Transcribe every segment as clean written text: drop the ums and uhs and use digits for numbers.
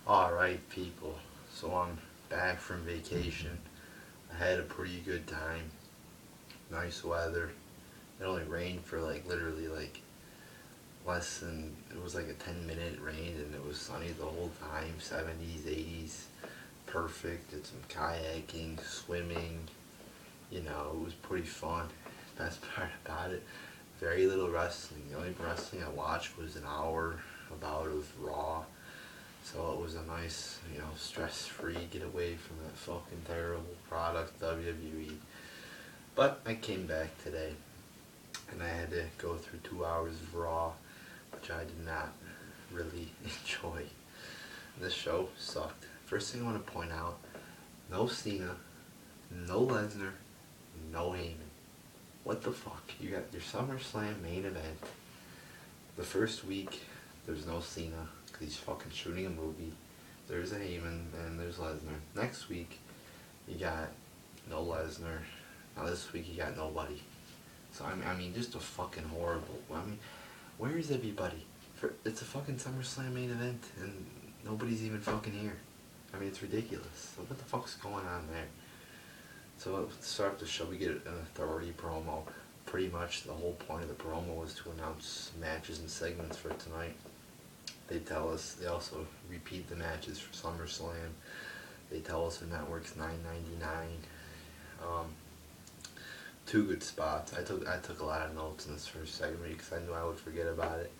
Alright, people. So I'm back from vacation. I had a pretty good time. Nice weather. It only rained for literally less than, it was like a 10-minute rain and it was sunny the whole time. 70s, 80s. Perfect. Did some kayaking, swimming. It was pretty fun. Best part about it, very little wrestling. The only wrestling I watched was an hour about of Raw. So it was a nice, stress-free get away from that fucking terrible product, WWE. But I came back today, and I had to go through 2 hours of Raw, which I did not really enjoy. This show sucked. First thing I want to point out, no CENA, no Lesnar, no Heyman. What the fuck? You got your SummerSlam main event. The first week, there's no CENA, because he's fucking shooting a movie. There's a Heyman, and there's Lesnar. Next week, you got no Lesnar. Now this week, you got nobody. So, I mean, just a fucking horrible. I mean, where is everybody? It's a fucking SummerSlam main event, and nobody's even fucking here. I mean, it's ridiculous. So what the fuck's going on there? So to start the show, we get an authority promo. Pretty much the whole point of the promo was to announce matches and segments for tonight. They tell us, they also repeat the matches for SummerSlam. They tell us the network's $9.99. Two good spots. I took a lot of notes in this first segment because I knew I would forget about it.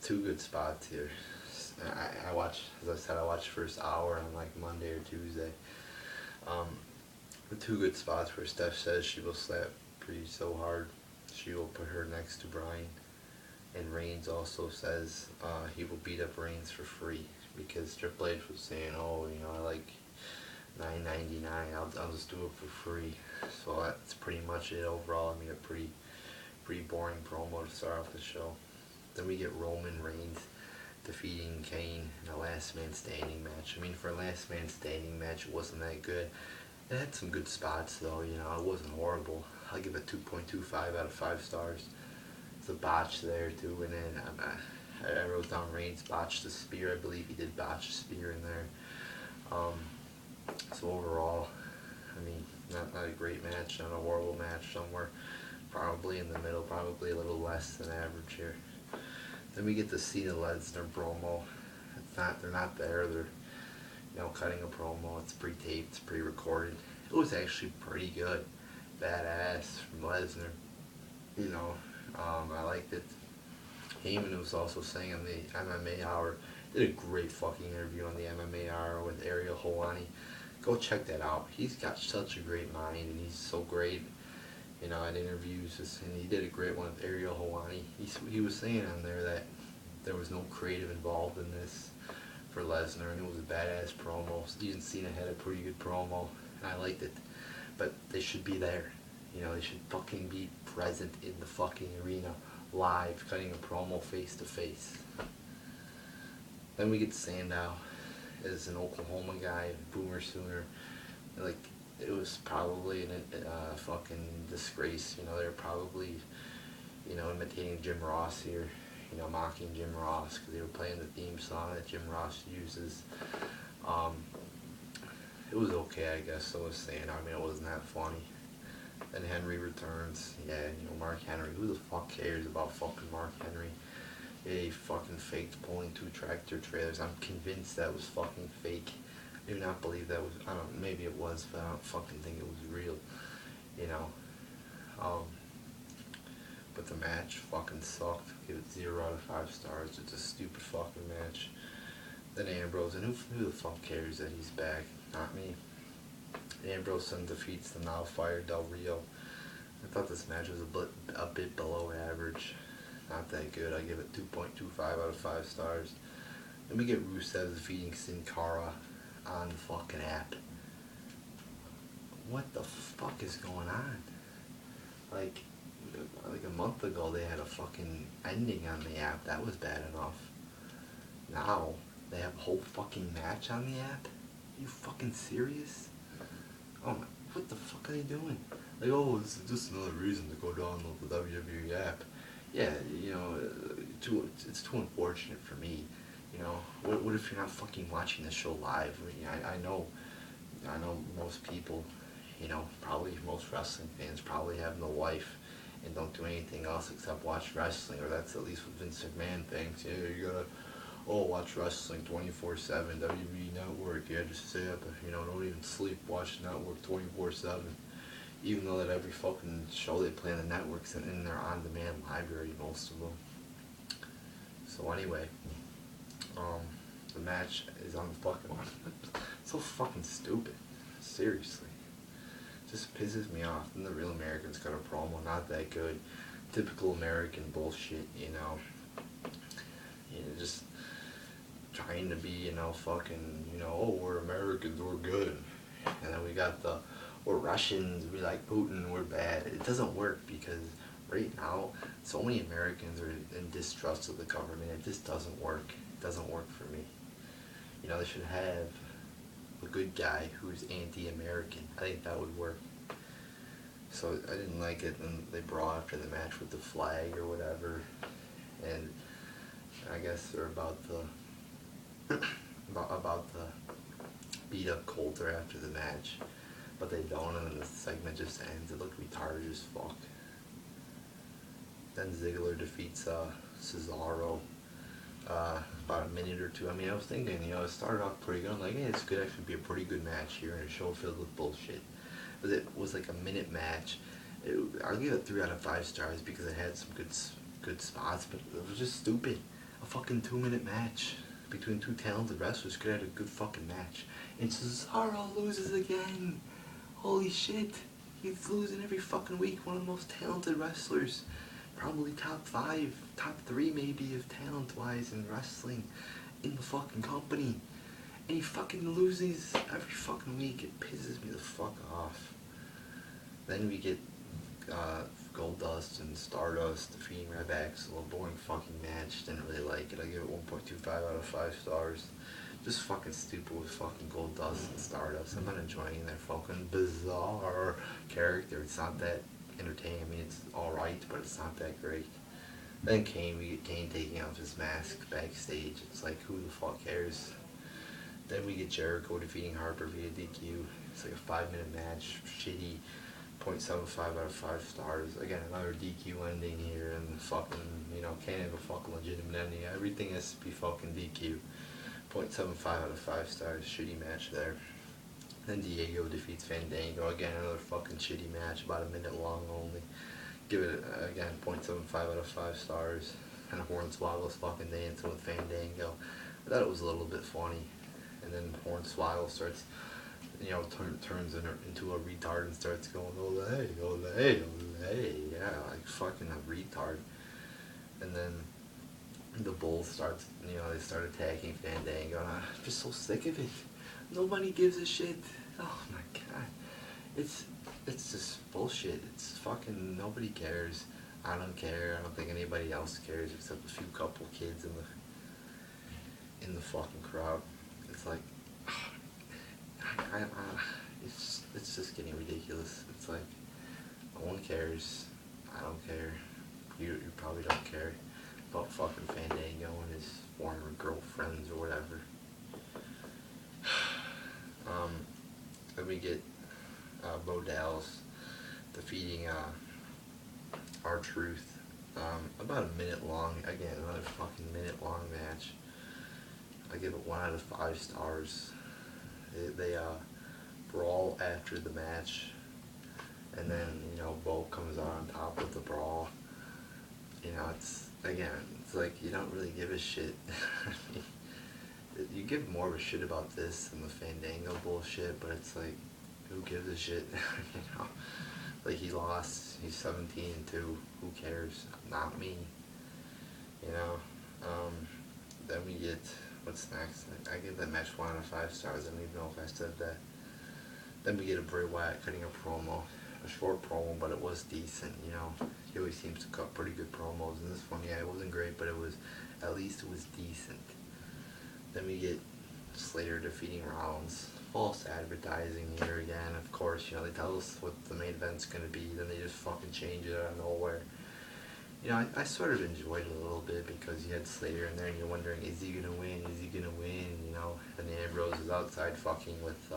Two good spots here. I watched, as I said, I watched first hour on like Monday or Tuesday. The two good spots where Steph says she will slap Bree so hard she will put her next to Bryan, and Reigns also says he will beat up Reigns for free because Triple H was saying, oh, I like $9.99, I'll just do it for free. So that's pretty much it overall. I mean, a pretty boring promo to start off the show. Then we get Roman Reigns defeating Kane in a last man standing match. I mean, for a last man standing match, it wasn't that good. It had some good spots though, it wasn't horrible. I'll give it 2.25 out of 5 stars. It's a botch there too, and then I wrote down Reigns botched the spear. I believe he did botch the spear in there. So overall, I mean, not a great match, not a horrible match, somewhere probably in the middle, probably a little less than average here. Then we get the Cena Lesnar promo. They're not there. They're cutting a promo. It's pre-taped. It's pre-recorded. It was actually pretty good. Badass from Lesnar. I liked it. Heyman was also saying on the MMA Hour, did a great fucking interview on the MMA Hour with Ariel Helwani. Go check that out. He's got such a great mind, and he's so great. At interviews, and he did a great one with Ariel Helwani. He was saying on there that there was no creative involved in this for Lesnar, and it was a badass promo. Even Cena had a pretty good promo, and I liked it. But they should be there. They should fucking be present in the fucking arena, live, cutting a promo face to face. Then we get Sandow as an Oklahoma guy, Boomer Sooner. It was probably a fucking disgrace. They were probably, imitating Jim Ross here, mocking Jim Ross because they were playing the theme song that Jim Ross uses. It was okay, I guess. So was saying, I mean, it wasn't that funny. Then Henry returns. Yeah, Mark Henry. Who the fuck cares about fucking Mark Henry? Yeah, he fucking faked pulling 2 tractor trailers. I'm convinced that was fucking fake. I do not believe that was, I don't know, maybe it was, but I don't fucking think it was real, but the match fucking sucked. Give it 0 out of 5 stars. It's a stupid fucking match. Then Ambrose, and who the fuck cares that he's back? Not me. Ambrose then defeats the now fired Del Rio. I thought this match was a bit below average. Not that good. I give it 2.25 out of 5 stars. Then we get Rusev defeating Sin Cara on the fucking app. What the fuck is going on? Like a month ago they had a fucking ending on the app. That was bad enough. Now they have a whole fucking match on the app? Are you fucking serious? Oh my, what the fuck are they doing? Like, oh, it's just another reason to go download the WWE app. Yeah, it's too unfortunate for me. what if you're not fucking watching the show live? I mean, I know most people, you know, probably most wrestling fans probably have no life and don't do anything else except watch wrestling, or that's at least what Vince McMahon thinks. Yeah, you gotta, watch wrestling 24/7, WWE Network. Yeah, just stay up, you know, don't even sleep, watch the network 24/7. Even though that every fucking show they play on the network's in their on-demand library, most of them. So anyway, the match is on the fucking one. So fucking stupid. Seriously. Just pisses me off. And the Real Americans got a promo, not that good. Typical American bullshit, you know. You know, just trying to be, you know, fucking, you know, oh, we're Americans, we're good. And then we got the, we're Russians, we like Putin, we're bad. It doesn't work because right now, so many Americans are in distrust of the government. It just doesn't work. It doesn't work for me. You know, they should have a good guy who's anti-American. I think that would work. So I didn't like it, and they brought after the match with the flag or whatever, and I guess they're about the about the beat up Coulter after the match, but they don't, and then the segment just ends. It looked retarded as fuck. Then Ziggler defeats Cesaro. About a minute or two. I mean, I was thinking, you know, it started off pretty good. I'm like, hey, this could actually be a pretty good match here in a show filled with bullshit. But it was like a minute match. I'll give it 3 out of 5 stars because it had some good spots, but it was just stupid. A fucking 2-minute match between 2 talented wrestlers could have had a good fucking match. And Cesaro loses again. Holy shit. He's losing every fucking week. One of the most talented wrestlers. Probably top 5, top 3 maybe of talent-wise in wrestling in the fucking company. And he fucking loses every fucking week. It pisses me the fuck off. Then we get Goldust and Stardust defeating Ryback. A little boring fucking match. Didn't really like it. I give it 1.25 out of 5 stars. Just fucking stupid with fucking Goldust and Stardust. I'm not enjoying their fucking bizarre character. It's not that entertaining. I mean, it's alright, but it's not that great. Then Kane, we get Kane taking off his mask backstage. It's like, who the fuck cares? Then we get Jericho defeating Harper via DQ. It's like a 5-minute match. Shitty. 0.75 out of 5 stars. Again, another DQ ending here, and fucking, you know, can't have a fucking legitimate ending. Everything has to be fucking DQ. 0.75 out of 5 stars. Shitty match there. Then Diego defeats Fandango. Again, another fucking shitty match, about a minute long only. Give it, again, 0.75 out of 5 stars. And Hornswoggle's fucking dancing with Fandango. I thought it was a little bit funny. And then Hornswoggle starts, you know, turns into a retard and starts going, oh, hey, oh, hey, oh, hey. Yeah, like fucking a retard. And then the Bulls starts, you know, they start attacking Fandango. And I'm just so sick of it. Nobody gives a shit. Oh my god. It's just bullshit. It's fucking, nobody cares. I don't care. I don't think anybody else cares except a few couple kids in the fucking crowd. It's like, it's just getting ridiculous. It's like, no one cares. I don't care. You probably don't care about fucking Fandango and his former girlfriends or whatever. Then we get Bo Dallas defeating R-Truth. About a minute long. Again, another fucking minute long match. I give it 1 out of 5 stars. They brawl after the match, and then, you know, Bo comes out on top with the brawl. You know, it's like you don't really give a shit. You give more of a shit about this than the Fandango bullshit, but it's like, who gives a shit? You know, like, he lost, he's 17-2, who cares? Not me. You know, then we get, what's next? I give that match 1 out of 5 stars. I don't even know if I said that. Then we get a Bray Wyatt cutting a promo, a short promo, but it was decent. You know, he always seems to cut pretty good promos. And this one, yeah, it wasn't great, but at least it was decent. Then we get Slater defeating Rollins. False advertising here again. Of course, you know, they tell us what the main event's gonna be, then they just fucking change it out of nowhere. You know, I sort of enjoyed it a little bit because you had Slater in there and you're wondering, is he gonna win? Is he gonna win? Ambrose is outside fucking with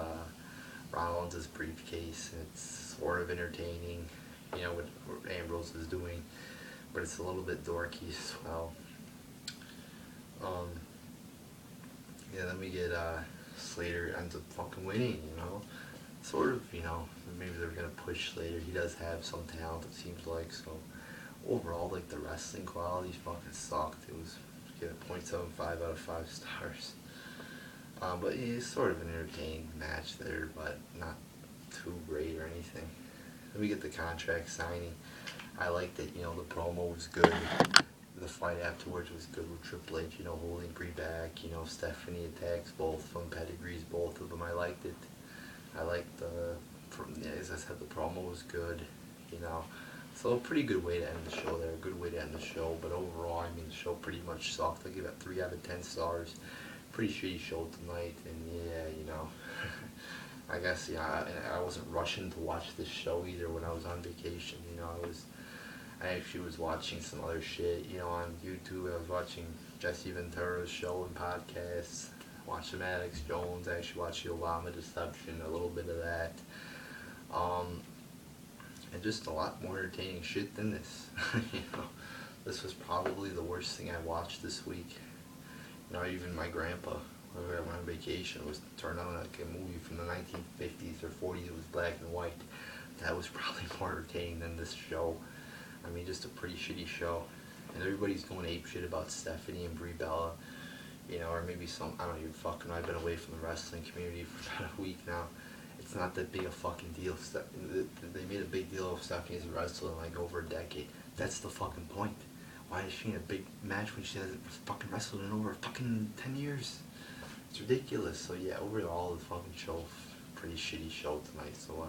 Rollins' briefcase, and it's sort of entertaining, you know, what Ambrose is doing, but it's a little bit dorky as well. Um, yeah, then we get Slater ends up fucking winning, you know. Sort of, you know, maybe they're gonna push Slater. He does have some talent, it seems like. So overall, like, the wrestling quality fucking sucked. It was get a 0.75 out of 5 stars. But it's sort of an entertaining match there, but not too great or anything. Then we get the contract signing. I liked it, you know, the promo was good. The fight afterwards was good with Triple H, you know, holding Brie back. You know, Stephanie attacks both from pedigrees, both of them. I liked it. I liked as I said, the promo was good, you know. So a pretty good way to end the show there, a good way to end the show. But overall, I mean, the show pretty much sucked. I give it 3 out of 10 stars. Pretty shitty show tonight, and yeah, you know, I guess, yeah, I wasn't rushing to watch this show either when I was on vacation. You know, I actually was watching some other shit, you know, on YouTube. I was watching Jesse Ventura's show and podcasts, watching Maddox Jones. I actually watched the Obama Deception, a little bit of that. And just a lot more entertaining shit than this. You know, this was probably the worst thing I watched this week. You know, even my grandpa, when we were on vacation, was turned on like a movie from the 1950s or 40s. It was black and white. That was probably more entertaining than this show. I mean, just a pretty shitty show. And everybody's going apeshit about Stephanie and Brie Bella. You know, or maybe some, I don't even fucking know. I've been away from the wrestling community for about a week now. It's not that big a fucking deal. They made a big deal of Stephanie's wrestling like over a decade. That's the fucking point. Why is she in a big match when she hasn't fucking wrestled in over fucking 10 years? It's ridiculous. So yeah, overall the fucking show, pretty shitty show tonight. So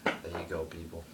there you go, people.